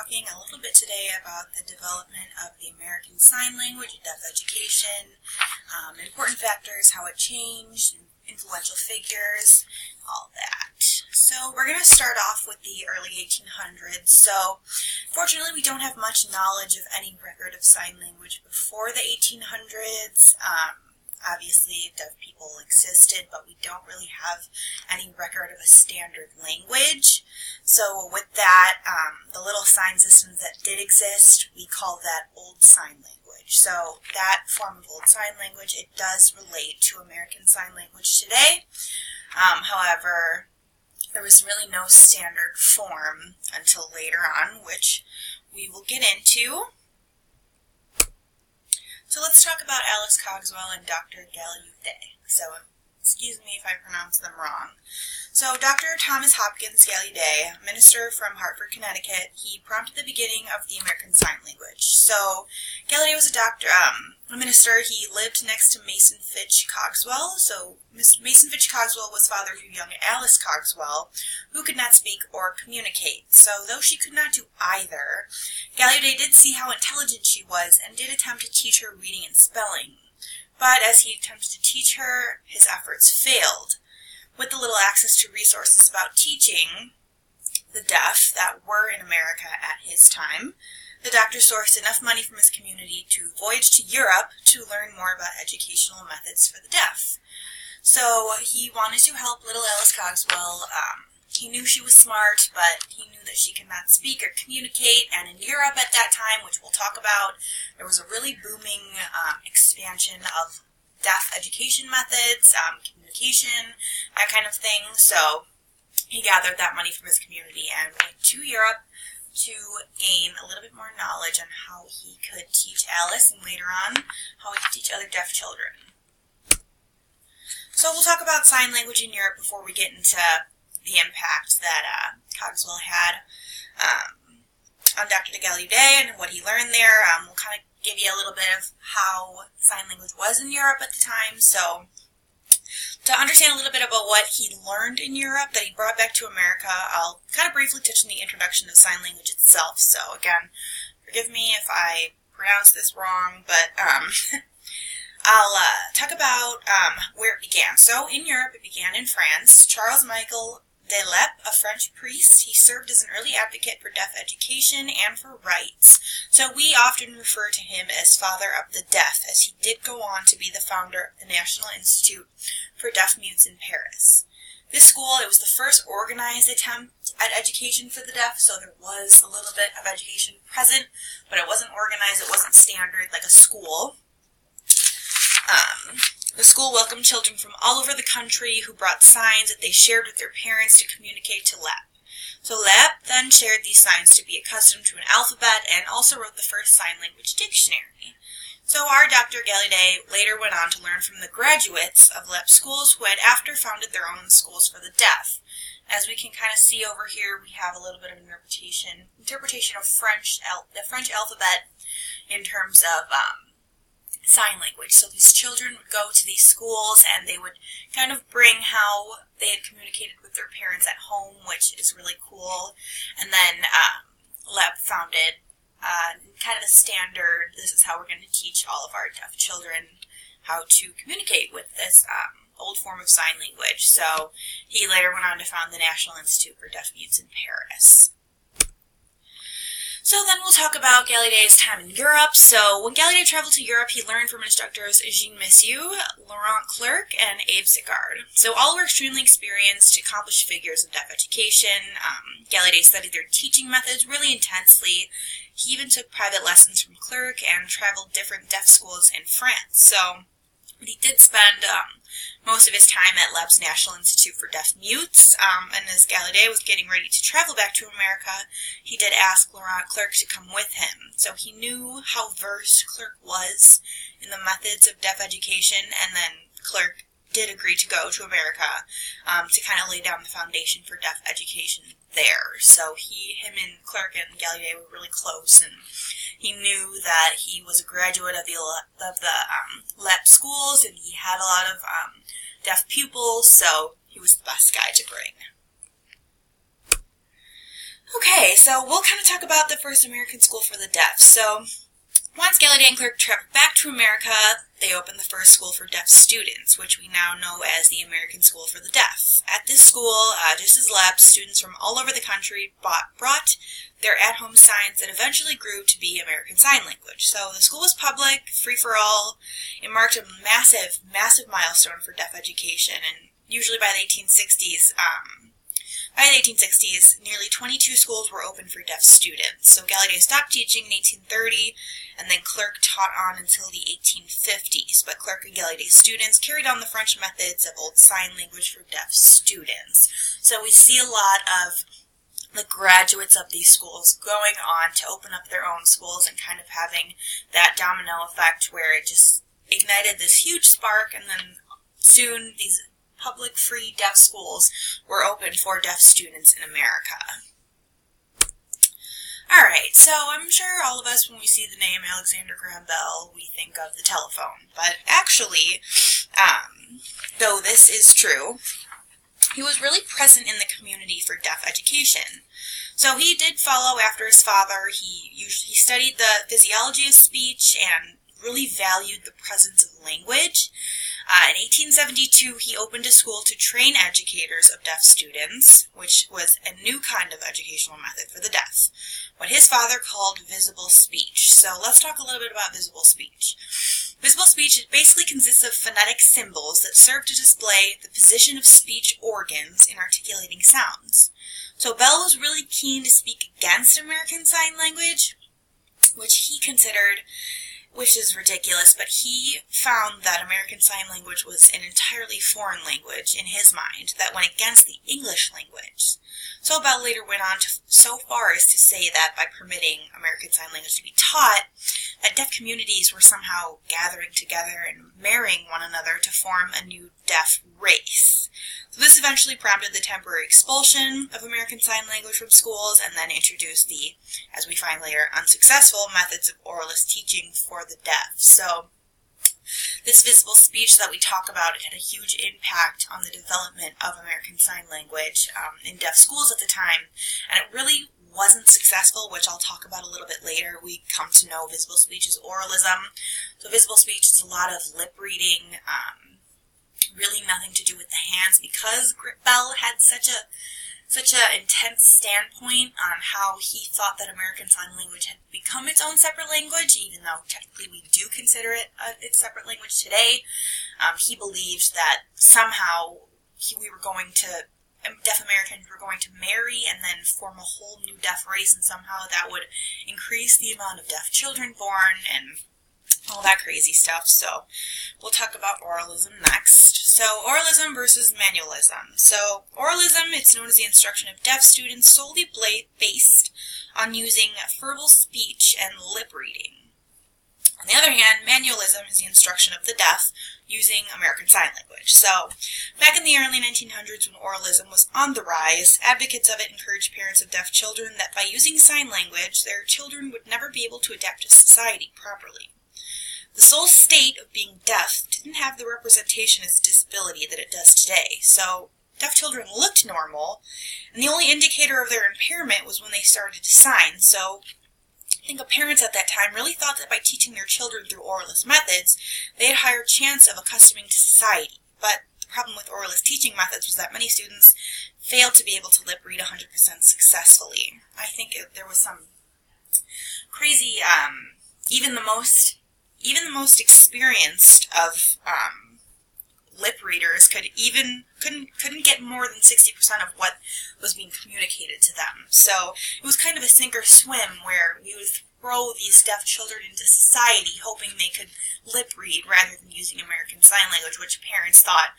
talking a little bit today about the development of the American Sign Language and deaf education, important factors, how it changed, influential figures, all that. So we're going to start off with the early 1800s. So fortunately we don't have much knowledge of any record of sign language before the 1800s. Obviously, deaf people existed, but we don't really have any record of a standard language. So with that, the little sign systems that did exist, we call that Old Sign Language. So that form of Old Sign Language, it does relate to American Sign Language today. However, there was really no standard form until later on, which we will get into. So let's talk about Alice Cogswell and Dr. Gallaudet. So, excuse me if I pronounce them wrong. So, Dr. Thomas Hopkins Gallaudet, a minister from Hartford, Connecticut, he prompted the beginning of the American Sign Language. So, Gallaudet was a minister. He lived next to Mason Fitch Cogswell. So, Mason Fitch Cogswell was father to young Alice Cogswell, who could not speak or communicate. So, though she could not do either, Gallaudet did see how intelligent she was and did attempt to teach her reading and spelling. But as he attempted to teach her, his efforts failed. With the little access to resources about teaching the deaf that were in America at his time, the doctor sourced enough money from his community to voyage to Europe to learn more about educational methods for the deaf. So he wanted to help little Alice Cogswell. He knew she was smart, but he knew that she could not speak or communicate, and in Europe at that time, which we'll talk about, there was a really booming expansion of deaf education methods, communication, that kind of thing. So he gathered that money from his community and went to Europe to gain a little bit more knowledge on how he could teach Alice, and later on, how he could teach other deaf children. So we'll talk about sign language in Europe before we get into the impact that Cogswell had on Dr. Gallaudet and what he learned there. We'll kind of give you a little bit of how sign language was in Europe at the time. So to understand a little bit about what he learned in Europe that he brought back to America, I'll kind of briefly touch on the introduction of sign language itself. So again, forgive me if I pronounce this wrong, but I'll talk about where it began. So in Europe, it began in France. Charles Michel de Lep, a French priest, he served as an early advocate for deaf education and for rights. So we often refer to him as Father of the Deaf, as he did go on to be the founder of the National Institute for Deaf Mutes in Paris. This school, it was the first organized attempt at education for the deaf, so there was a little bit of education present, but it wasn't organized, it wasn't standard like a school. The school welcomed children from all over the country who brought signs that they shared with their parents to communicate to Lep. So Lep then shared these signs to be accustomed to an alphabet and also wrote the first sign language dictionary. So our Dr. Gallaudet later went on to learn from the graduates of Lep schools who had after founded their own schools for the deaf. As we can kind of see over here, we have a little bit of interpretation of the French alphabet in terms of sign language. So these children would go to these schools and they would kind of bring how they had communicated with their parents at home, which is really cool. And then Lep founded kind of the standard, this is how we're going to teach all of our deaf children how to communicate with this old form of sign language. So he later went on to found the National Institute for Deaf Mutes in Paris. So then we'll talk about Gallaudet's time in Europe. So when Gallaudet traveled to Europe, he learned from instructors Eugene Messieu, Laurent Clerc, and Abe Sigard. So all were extremely experienced, accomplished figures of deaf education. Gallaudet studied their teaching methods really intensely. He even took private lessons from Clerc and traveled different deaf schools in France. So he did spend most of his time at Lep's National Institute for Deaf Mutes, and as Gallaudet was getting ready to travel back to America, he did ask Laurent Clerc to come with him. So he knew how versed Clerc was in the methods of deaf education, and then Clerc did agree to go to America to kind of lay down the foundation for deaf education there. So him and Clerc and Gallaudet were really close, and he knew that he was a graduate of the Lep schools, and he had a lot of deaf pupils, so he was the best guy to bring. Okay, so we'll kind of talk about the first American school for the deaf. So once Gallaudet and Clerk traveled back to America, they opened the first school for deaf students, which we now know as the American School for the Deaf. At this school, just as left, students from all over the country brought their at-home signs that eventually grew to be American Sign Language. So the school was public, free for all. It marked a massive, massive milestone for deaf education, and usually by the 1860s, nearly 22 schools were open for deaf students. So Gallaudet stopped teaching in 1830, and then Clerk taught on until the 1850s. But Clerk and Gallaudet students carried on the French methods of Old Sign Language for deaf students. So we see a lot of the graduates of these schools going on to open up their own schools and kind of having that domino effect where it just ignited this huge spark, and then soon these public free deaf schools were open for deaf students in America. Alright, so I'm sure all of us, when we see the name Alexander Graham Bell, we think of the telephone. But actually, though this is true, he was really present in the community for deaf education. So he did follow after his father. He studied the physiology of speech and really valued the presence of language. In 1872, he opened a school to train educators of deaf students, which was a new kind of educational method for the deaf, what his father called visible speech. So let's talk a little bit about visible speech. Visible speech basically consists of phonetic symbols that serve to display the position of speech organs in articulating sounds. So Bell was really keen to speak against American Sign Language, which he considered, which is ridiculous, but he found that American Sign Language was an entirely foreign language in his mind that went against the English language. So Bell later went on so far as to say that by permitting American Sign Language to be taught, that deaf communities were somehow gathering together and marrying one another to form a new deaf race. So this eventually prompted the temporary expulsion of American Sign Language from schools, and then introduced the, as we find later, unsuccessful methods of oralist teaching for the deaf. So this visible speech that we talk about, it had a huge impact on the development of American Sign Language in deaf schools at the time, and it really wasn't successful, which I'll talk about a little bit later. We come to know visible speech as oralism. So visible speech is a lot of lip reading, really nothing to do with the hands, because Bell had such a intense standpoint on how he thought that American Sign Language had become its own separate language, even though technically we do consider it its separate language today. He believed that somehow deaf Americans were going to marry and then form a whole new deaf race, and somehow that would increase the amount of deaf children born and all that crazy stuff. So we'll talk about oralism next. So oralism versus manualism. So oralism, it's known as the instruction of deaf students solely based on using verbal speech and lip reading. On the other hand, manualism is the instruction of the deaf using American Sign Language. So back in the early 1900s, when oralism was on the rise, advocates of it encouraged parents of deaf children that by using sign language, their children would never be able to adapt to society properly. The sole state of being deaf didn't have the representation as disability that it does today. So deaf children looked normal, and the only indicator of their impairment was when they started to sign. So I think parents at that time really thought that by teaching their children through oralist methods, they had a higher chance of accustoming to society. But the problem with oralist teaching methods was that many students failed to be able to lip read 100% successfully. I think there was some crazy, even the most experienced of lip readers couldn't get more than 60% of what was being communicated to them. So it was kind of a sink or swim where we would throw these deaf children into society hoping they could lip read rather than using American Sign Language, which parents thought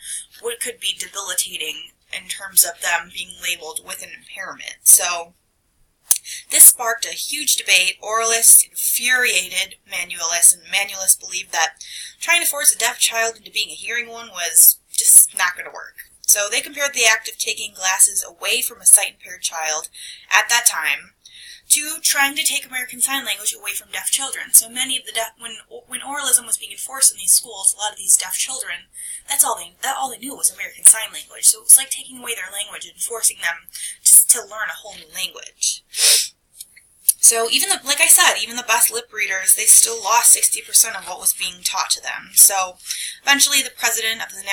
could be debilitating in terms of them being labeled with an impairment. So this sparked a huge debate. Oralists infuriated manualists, and manualists believed that trying to force a deaf child into being a hearing one was just not going to work. So they compared the act of taking glasses away from a sight-impaired child at that time to trying to take American Sign Language away from deaf children. So many of the deaf, when oralism was being enforced in these schools, a lot of these deaf children, all they knew was American Sign Language. So it was like taking away their language and forcing them to learn a whole new language. So even like I said, even the best lip readers, they still lost 60% of what was being taught to them. So eventually the president of the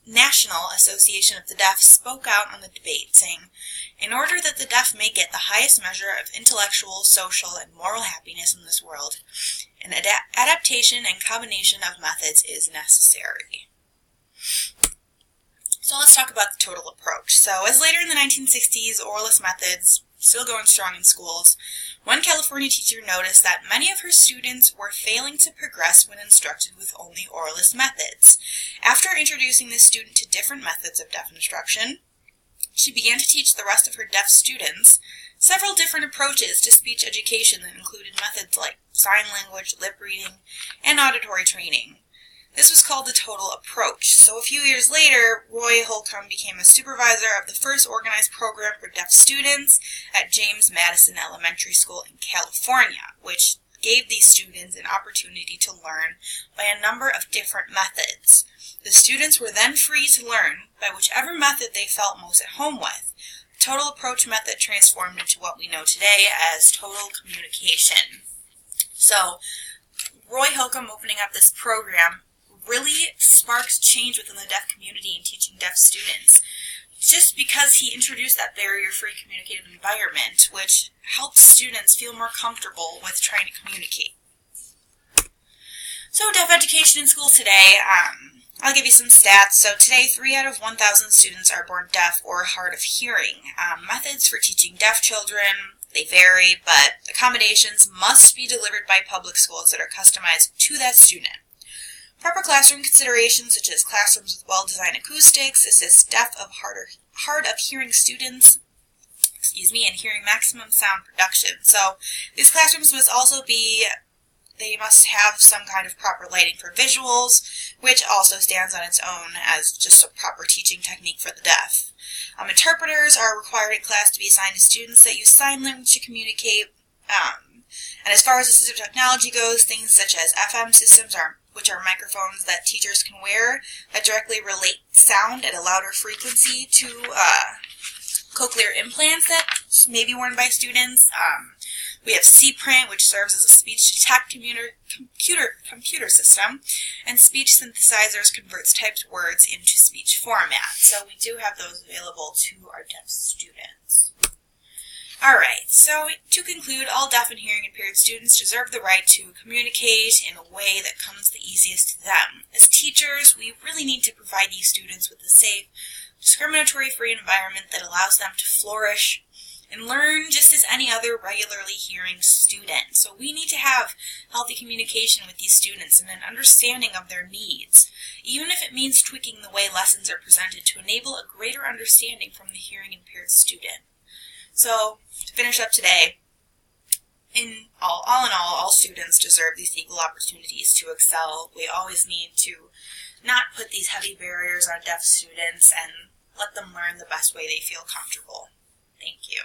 National Association of the Deaf spoke out on the debate, saying, "In order that the deaf may get the highest measure of intellectual, social, and moral happiness in this world, an adaptation and combination of methods is necessary." So let's talk about the total approach. So as later in the 1960s, oralist methods still going strong in schools, one California teacher noticed that many of her students were failing to progress when instructed with only oralist methods. After introducing this student to different methods of deaf instruction, she began to teach the rest of her deaf students several different approaches to speech education that included methods like sign language, lip reading, and auditory training. This was called the total approach. So a few years later, Roy Holcomb became a supervisor of the first organized program for deaf students at James Madison Elementary School in California, which gave these students an opportunity to learn by a number of different methods. The students were then free to learn by whichever method they felt most at home with. The total approach method transformed into what we know today as total communication. So Roy Holcomb opening up this program really sparked change within the deaf community in teaching deaf students, just because he introduced that barrier-free communicative environment, which helps students feel more comfortable with trying to communicate. So deaf education in schools today, I'll give you some stats. So today, 3 out of 1,000 students are born deaf or hard of hearing. Methods for teaching deaf children, they vary, but accommodations must be delivered by public schools that are customized to that student. Proper classroom considerations, such as classrooms with well-designed acoustics, assist deaf of hard of hearing students, in hearing maximum sound production. So these classrooms they must have some kind of proper lighting for visuals, which also stands on its own as just a proper teaching technique for the deaf. Interpreters are required in class to be assigned to students that use sign language to communicate. And as far as assistive technology goes, things such as FM systems which are microphones that teachers can wear that directly relate sound at a louder frequency to cochlear implants that may be worn by students. We have CPrint, which serves as a speech-to-text computer system, and speech synthesizers converts typed words into speech format. So we do have those available to our deaf students. Alright, so to conclude, all deaf and hearing impaired students deserve the right to communicate in a way that comes the easiest to them. As teachers, we really need to provide these students with a safe, discriminatory-free environment that allows them to flourish and learn just as any other regularly hearing student. So we need to have healthy communication with these students and an understanding of their needs, even if it means tweaking the way lessons are presented to enable a greater understanding from the hearing impaired student. So, to finish up today, all students deserve these equal opportunities to excel. We always need to not put these heavy barriers on deaf students and let them learn the best way they feel comfortable. Thank you.